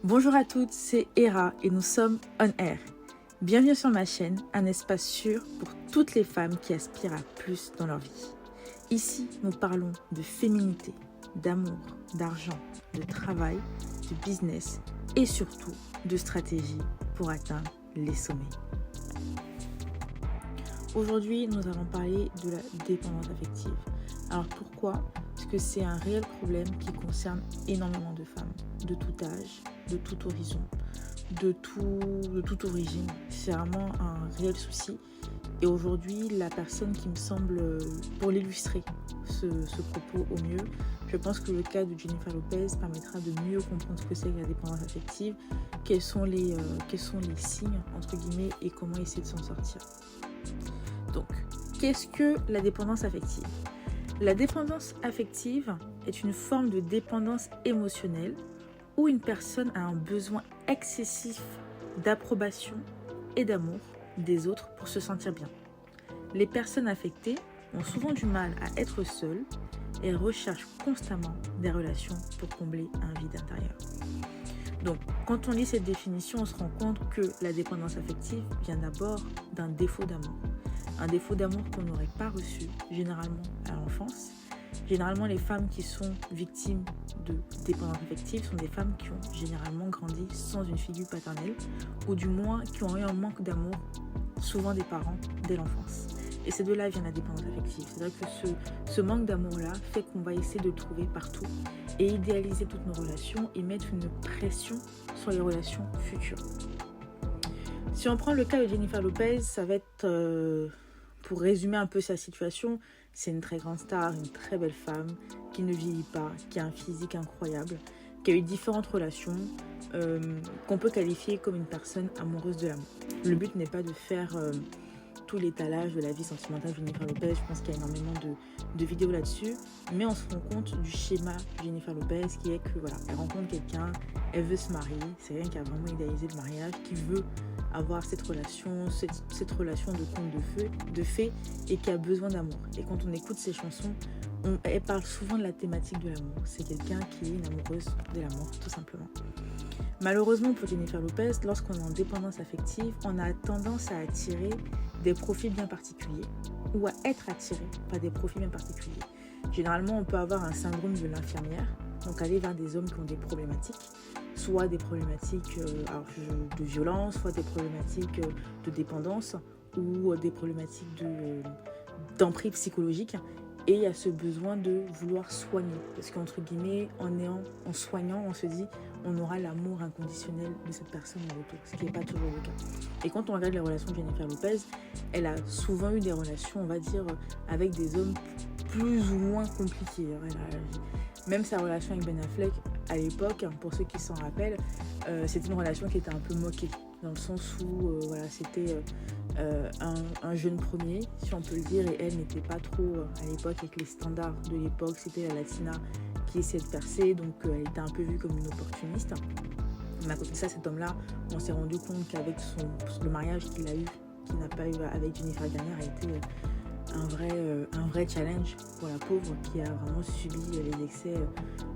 Bonjour à toutes, c'est Hera et nous sommes On Air. Bienvenue sur ma chaîne, un espace sûr pour toutes les femmes qui aspirent à plus dans leur vie. Ici, nous parlons de féminité, d'amour, d'argent, de travail, de business et surtout de stratégie pour atteindre les sommets. Aujourd'hui, nous allons parler de la dépendance affective. Alors pourquoi ? Parce que c'est un réel problème qui concerne énormément de femmes, de tout âge, de tout horizon, de toute origine. C'est vraiment un réel souci. Et aujourd'hui, la personne qui me semble, pour l'illustrer, ce propos au mieux, je pense que le cas de Jennifer Lopez permettra de mieux comprendre ce que c'est que la dépendance affective, quels sont les signes, entre guillemets, et comment essayer de s'en sortir. Donc, qu'est-ce que la dépendance affective ? La dépendance affective est une forme de dépendance émotionnelle où une personne a un besoin excessif d'approbation et d'amour des autres pour se sentir bien. Les personnes affectées ont souvent du mal à être seules et recherchent constamment des relations pour combler un vide intérieur. Donc, quand on lit cette définition, on se rend compte que la dépendance affective vient d'abord d'un défaut d'amour. Un défaut d'amour qu'on n'aurait pas reçu généralement à l'enfance. Généralement, les femmes qui sont victimes de dépendance affective sont des femmes qui ont généralement grandi sans une figure paternelle ou du moins qui ont eu un manque d'amour, souvent des parents, dès l'enfance. Et c'est de là vient la dépendance affective. C'est-à-dire que ce manque d'amour-là fait qu'on va essayer de le trouver partout et idéaliser toutes nos relations et mettre une pression sur les relations futures. Si on prend le cas de Jennifer Lopez, ça va être... Pour résumer un peu sa situation, c'est une très grande star, une très belle femme qui ne vieillit pas, qui a un physique incroyable, qui a eu différentes relations, qu'on peut qualifier comme une personne amoureuse de l'amour. Le but n'est pas de faire tout l'étalage de la vie sentimentale de Jennifer Lopez, je pense qu'il y a énormément de vidéos là-dessus, mais on se rend compte du schéma de Jennifer Lopez qui est que voilà, elle rencontre quelqu'un, elle veut se marier, c'est quelqu'un qui a vraiment idéalisé le mariage, qui veut avoir cette relation de conte de fées et qui a besoin d'amour. Et quand on écoute ces chansons, elle parle souvent de la thématique de l'amour. C'est quelqu'un qui est une amoureuse de l'amour, tout simplement. Malheureusement pour Jennifer Lopez, lorsqu'on est en dépendance affective, on a tendance à attirer des profils bien particuliers ou à être attiré par des profils bien particuliers. Généralement, on peut avoir un syndrome de l'infirmière, donc aller vers des hommes qui ont des problématiques, soit des problématiques de violence, soit des problématiques de dépendance ou des problématiques d'emprise psychologique. Et il y a ce besoin de vouloir soigner. Parce qu'entre guillemets, en soignant, on se dit on aura l'amour inconditionnel de cette personne en retour, ce qui n'est pas toujours le cas. Et quand on regarde les relations de Jennifer Lopez, elle a souvent eu des relations, on va dire, avec des hommes plus ou moins compliqués. Même sa relation avec Ben Affleck, à l'époque, pour ceux qui s'en rappellent, c'était une relation qui était un peu moquée, dans le sens où c'était un jeune premier, si on peut le dire, et elle n'était pas trop, à l'époque, avec les standards de l'époque, c'était la latina qui essayait de percer, donc elle était un peu vue comme une opportuniste. Mais à côté de ça, cet homme-là, on s'est rendu compte qu'avec le mariage qu'il n'a pas eu avec Jennifer Garner, a été un vrai challenge pour la pauvre qui a vraiment subi les excès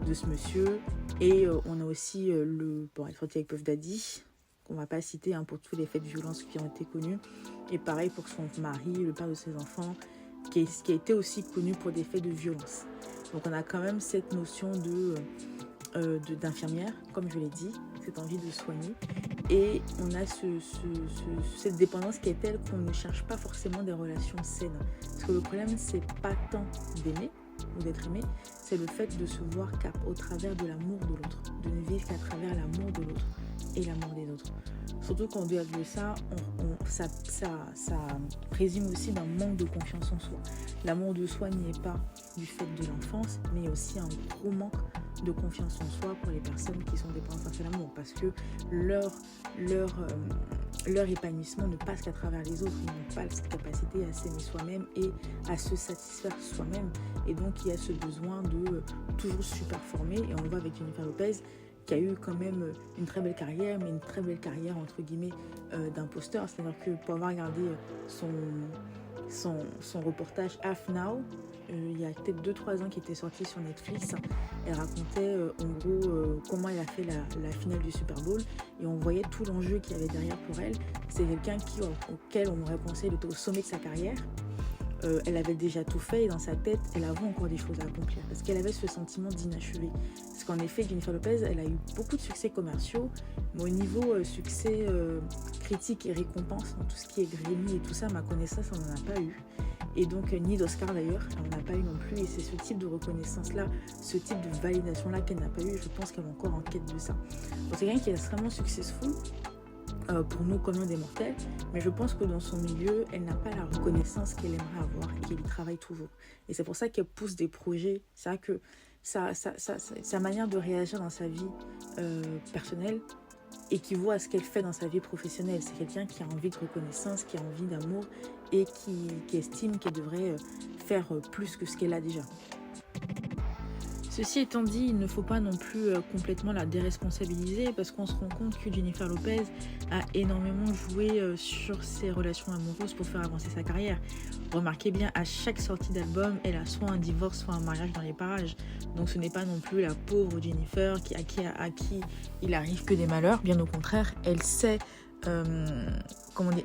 de ce monsieur. Et on a aussi elle est sortie avec Puff Daddy, qu'on ne va pas citer pour tous les faits de violence qui ont été connus. Et pareil pour son mari, le père de ses enfants, qui a été aussi connu pour des faits de violence. Donc on a quand même cette notion d'infirmière, comme je l'ai dit, cette envie de soigner. Et on a cette dépendance qui est telle qu'on ne cherche pas forcément des relations saines. Parce que le problème, c'est pas tant d'aimer ou d'être aimé, c'est le fait de se voir qu'au travers de l'amour de l'autre, de ne vivre qu'à travers l'amour de l'autre et l'amour des autres. Surtout qu'en dehors de ça, ça présume aussi d'un manque de confiance en soi. L'amour de soi n'y est pas du fait de l'enfance, mais aussi un gros manque de confiance en soi pour les personnes qui sont dépendantes face à l'amour, parce que leur épanouissement ne passe qu'à travers les autres. Ils n'ont pas cette capacité à s'aimer soi-même et à se satisfaire soi-même, et donc il y a ce besoin de toujours se performer. Et on le voit avec Jennifer Lopez, qui a eu quand même une très belle carrière, mais une très belle carrière entre guillemets d'imposteur. C'est-à-dire que pour avoir regardé son reportage Half Now, il y a peut-être 2-3 ans qui était sorti sur Netflix. Elle racontait en gros comment elle a fait la finale du Super Bowl et on voyait tout l'enjeu qu'il y avait derrière pour elle. C'est quelqu'un auquel on aurait pensé d'être au sommet de sa carrière. Elle avait déjà tout fait et dans sa tête, elle avait encore des choses à accomplir parce qu'elle avait ce sentiment d'inachevé. Parce qu'en effet, Jennifer Lopez, elle a eu beaucoup de succès commerciaux, mais au niveau succès critique et récompense, dans tout ce qui est Grammy et tout ça, ma connaissance, on n'en a pas eu. Et donc, ni d'Oscar d'ailleurs, on n'a pas eu non plus. Et c'est ce type de reconnaissance-là, ce type de validation-là qu'elle n'a pas eu. Je pense qu'elle est encore en quête de ça. Donc, c'est quelqu'un qui est extrêmement successful. Pour nous communs des mortels, mais je pense que dans son milieu, elle n'a pas la reconnaissance qu'elle aimerait avoir et qu'elle y travaille toujours. Et c'est pour ça qu'elle pousse des projets. C'est vrai que sa manière de réagir dans sa vie personnelle équivaut à ce qu'elle fait dans sa vie professionnelle. C'est quelqu'un qui a envie de reconnaissance, qui a envie d'amour et qui estime qu'elle devrait faire plus que ce qu'elle a déjà. Ceci étant dit, il ne faut pas non plus complètement la déresponsabiliser parce qu'on se rend compte que Jennifer Lopez a énormément joué sur ses relations amoureuses pour faire avancer sa carrière. Remarquez bien, à chaque sortie d'album, elle a soit un divorce, soit un mariage dans les parages. Donc ce n'est pas non plus la pauvre Jennifer à qui il arrive que des malheurs. Bien au contraire, elle sait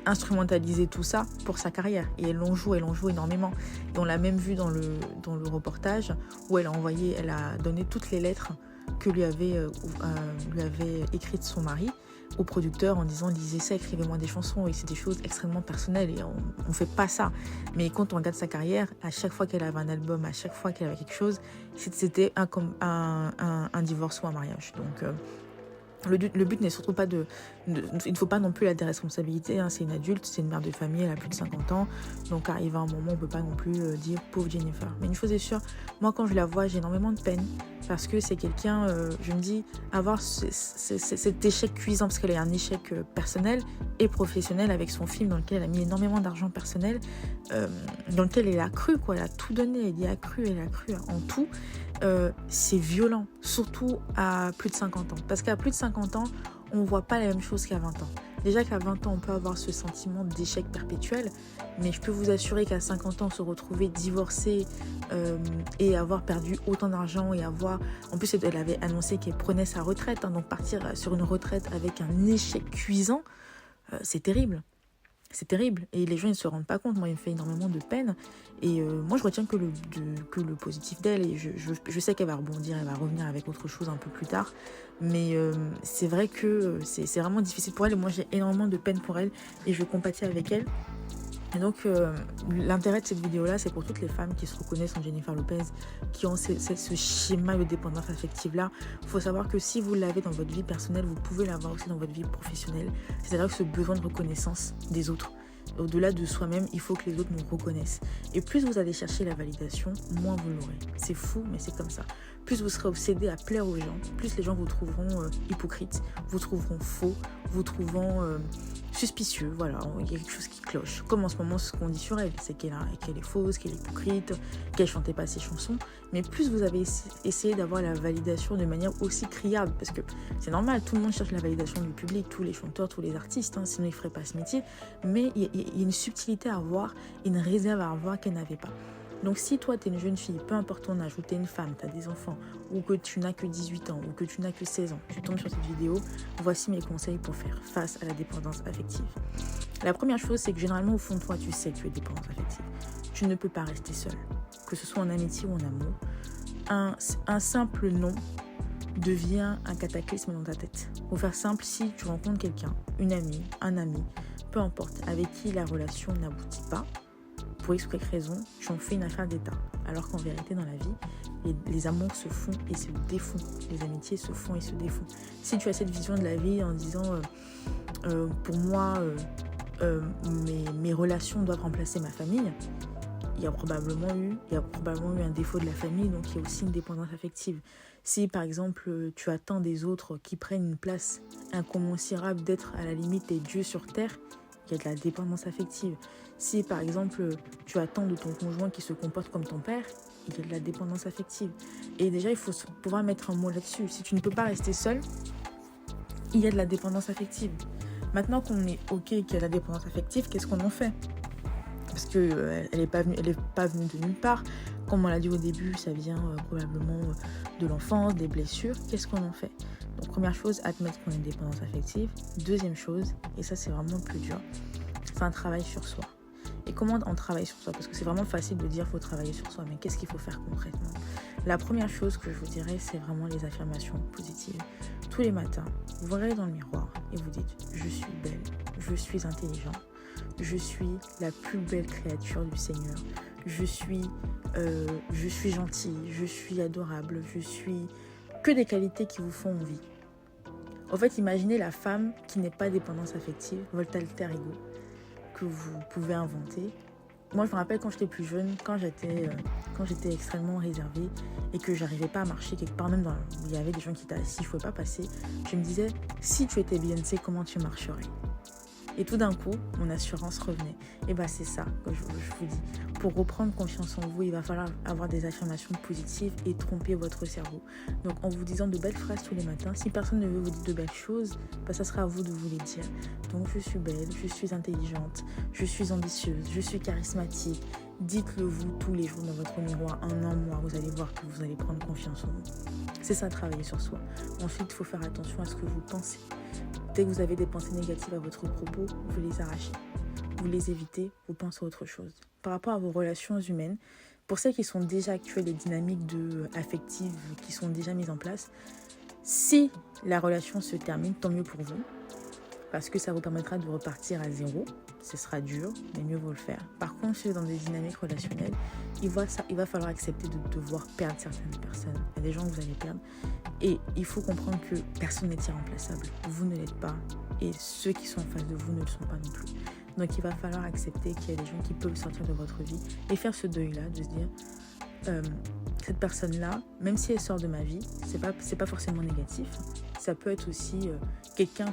instrumentaliser tout ça pour sa carrière et elle en joue énormément et on l'a même vu dans le reportage où elle a donné toutes les lettres que lui avait écrites son mari au producteur en disant lisez ça, écrivez-moi des chansons, et c'est des choses extrêmement personnelles et on fait pas ça, mais quand on regarde sa carrière, à chaque fois qu'elle avait un album, à chaque fois qu'elle avait quelque chose, c'était un divorce ou un mariage. Donc le but n'est surtout pas il ne faut pas non plus la déresponsabilité, hein. C'est une adulte, c'est une mère de famille, elle a plus de 50 ans, donc arrive à un moment on ne peut pas non plus dire pauvre Jennifer. Mais une chose est sûre, moi quand je la vois j'ai énormément de peine parce que c'est quelqu'un, je me dis, avoir cet échec cuisant, parce qu'elle a un échec personnel et professionnel avec son film dans lequel elle a mis énormément d'argent personnel, dans lequel elle a cru, quoi, elle a tout donné, elle a cru en tout. C'est violent, surtout à plus de 50 ans. Parce qu'à plus de 50 ans, on ne voit pas la même chose qu'à 20 ans. Déjà qu'à 20 ans, on peut avoir ce sentiment d'échec perpétuel, mais je peux vous assurer qu'à 50 ans, se retrouver divorcée et avoir perdu autant d'argent et avoir... En plus, elle avait annoncé qu'elle prenait sa retraite, hein, donc partir sur une retraite avec un échec cuisant, c'est terrible. C'est terrible et les gens ne se rendent pas compte. Moi, il me fait énormément de peine et moi je retiens que le positif d'elle, et je sais qu'elle va rebondir, elle va revenir avec autre chose un peu plus tard, mais c'est vrai que c'est vraiment difficile pour elle et moi j'ai énormément de peine pour elle et je compatis avec elle. Et donc l'intérêt de cette vidéo là, c'est pour toutes les femmes qui se reconnaissent en Jennifer Lopez, qui ont ce schéma de dépendance affective là. Il faut savoir que si vous l'avez dans votre vie personnelle, vous pouvez l'avoir aussi dans votre vie professionnelle. C'est-à-dire que ce besoin de reconnaissance des autres, au-delà de soi-même, il faut que les autres nous reconnaissent. Et plus vous allez chercher la validation, moins vous l'aurez. C'est fou, mais c'est comme ça. Plus vous serez obsédé à plaire aux gens, plus les gens vous trouveront hypocrite, vous trouveront faux, vous trouveront suspicieux. Voilà, il y a quelque chose qui cloche. Comme en ce moment, ce qu'on dit sur elle, c'est qu'elle est fausse, qu'elle est hypocrite, qu'elle chantait pas ses chansons. Mais plus vous avez essayé d'avoir la validation de manière aussi criarde, parce que c'est normal, tout le monde cherche la validation du public, tous les chanteurs, tous les artistes, hein, sinon ils ne feraient pas ce métier. Mais il y a une subtilité à avoir, une réserve à avoir qu'elle n'avait pas. Donc si toi tu es une jeune fille, peu importe ton âge, ou tu es une femme, tu as des enfants, ou que tu n'as que 18 ans, ou que tu n'as que 16 ans, tu tombes sur cette vidéo, voici mes conseils pour faire face à la dépendance affective. La première chose, c'est que généralement au fond de toi, tu sais que tu es dépendante affective. Tu ne peux pas rester seule, que ce soit en amitié ou en amour. Un simple non devient un cataclysme dans ta tête. Pour faire simple, si tu rencontres quelqu'un, une amie, un ami, peu importe, avec qui la relation n'aboutit pas, pour X ou quelque raison, tu en fais une affaire d'état. Alors qu'en vérité, dans la vie, les amours se font et se défont. Les amitiés se font et se défont. Si tu as cette vision de la vie en disant pour moi, mes relations doivent remplacer ma famille, il y a probablement eu un défaut de la famille, donc il y a aussi une dépendance affective. Si par exemple tu attends des autres qui prennent une place incommensurable d'être à la limite des dieux sur terre, il y a de la dépendance affective. Si par exemple tu attends de ton conjoint qui se comporte comme ton père, il y a de la dépendance affective. Et déjà il faut pouvoir mettre un mot là-dessus. Si tu ne peux pas rester seul, il y a de la dépendance affective. Maintenant qu'on est ok qu'il y a de la dépendance affective, qu'est-ce qu'on en fait ? parce que elle n'est pas venue de nulle part. Comme on l'a dit au début, ça vient probablement de l'enfance, des blessures. Qu'est-ce qu'on en fait? Donc première chose, admettre qu'on a une dépendance affective. Deuxième chose, et ça c'est vraiment le plus dur, c'est un travail sur soi. Et comment on travaille sur soi? Parce que c'est vraiment facile de dire qu'il faut travailler sur soi, mais qu'est-ce qu'il faut faire concrètement? La première chose que je vous dirais, c'est vraiment les affirmations positives. Tous les matins, vous regardez dans le miroir et vous dites « Je suis belle, je suis intelligente, je suis la plus belle créature du Seigneur, je suis gentille, je suis adorable, je suis... » Que des qualités qui vous font envie. En fait, imaginez la femme qui n'est pas dépendance affective, votre alter ego, que vous pouvez inventer. Moi, je me rappelle quand j'étais plus jeune, quand j'étais extrêmement réservée et que j'arrivais pas à marcher quelque part, même où il y avait des gens qui étaient assis, je ne pouvais pas passer, je me disais, si tu étais Beyoncé, comment tu marcherais? Et tout d'un coup, mon assurance revenait. Et bien, c'est ça que je vous dis. Pour reprendre confiance en vous, il va falloir avoir des affirmations positives et tromper votre cerveau. Donc, en vous disant de belles phrases tous les matins, si personne ne veut vous dire de belles choses, ben, ça sera à vous de vous les dire. Donc, je suis belle, je suis intelligente, je suis ambitieuse, je suis charismatique. Dites-le vous tous les jours dans votre miroir, un mois, vous allez voir que vous allez prendre confiance en vous. C'est ça, travailler sur soi. Ensuite, il faut faire attention à ce que vous pensez. Dès que vous avez des pensées négatives à votre propos, vous les arrachez. Vous les évitez, vous pensez à autre chose. Par rapport à vos relations humaines, pour celles qui sont déjà actuelles, les dynamiques affectives qui sont déjà mises en place, si la relation se termine, tant mieux pour vous, parce que ça vous permettra de repartir à zéro. Ce sera dur, mais mieux vaut le faire. Par contre, si vous êtes dans des dynamiques relationnelles, il va falloir accepter de devoir perdre certaines personnes. Il y a des gens que vous allez perdre. Et il faut comprendre que personne n'est irremplaçable. Vous ne l'êtes pas. Et ceux qui sont en face de vous ne le sont pas non plus. Donc il va falloir accepter qu'il y a des gens qui peuvent sortir de votre vie et faire ce deuil-là, de se dire cette personne-là, même si elle sort de ma vie, c'est pas forcément négatif. Ça peut être aussi quelqu'un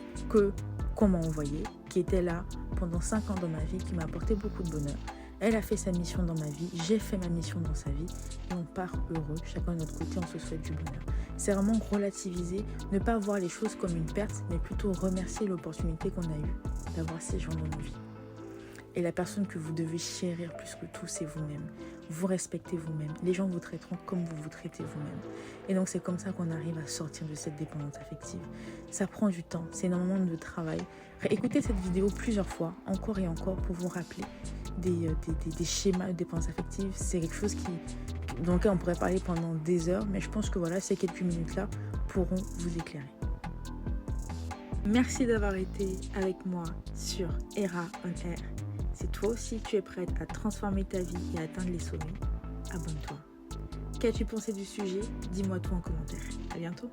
qu'on m'a envoyé, qui était là pendant 5 ans dans ma vie, qui m'a apporté beaucoup de bonheur. Elle a fait sa mission dans ma vie, j'ai fait ma mission dans sa vie et on part heureux, chacun de notre côté, on se souhaite du bonheur. C'est vraiment relativiser, ne pas voir les choses comme une perte, mais plutôt remercier l'opportunité qu'on a eue d'avoir ces gens dans nos vies. Et la personne que vous devez chérir plus que tout, c'est vous-même. Vous respectez vous-même. Les gens vous traiteront comme vous vous traitez vous-même. Et donc, c'est comme ça qu'on arrive à sortir de cette dépendance affective. Ça prend du temps, c'est énormément de travail. Écoutez cette vidéo plusieurs fois, encore et encore, pour vous rappeler des schémas de dépendance affective. C'est quelque chose dans lequel on pourrait parler pendant des heures, mais je pense que voilà, ces quelques minutes-là pourront vous éclairer. Merci d'avoir été avec moi sur Era on Air. Si toi aussi tu es prête à transformer ta vie et à atteindre les sommets, abonne-toi. Qu'as-tu pensé du sujet? Dis-moi tout en commentaire. À bientôt.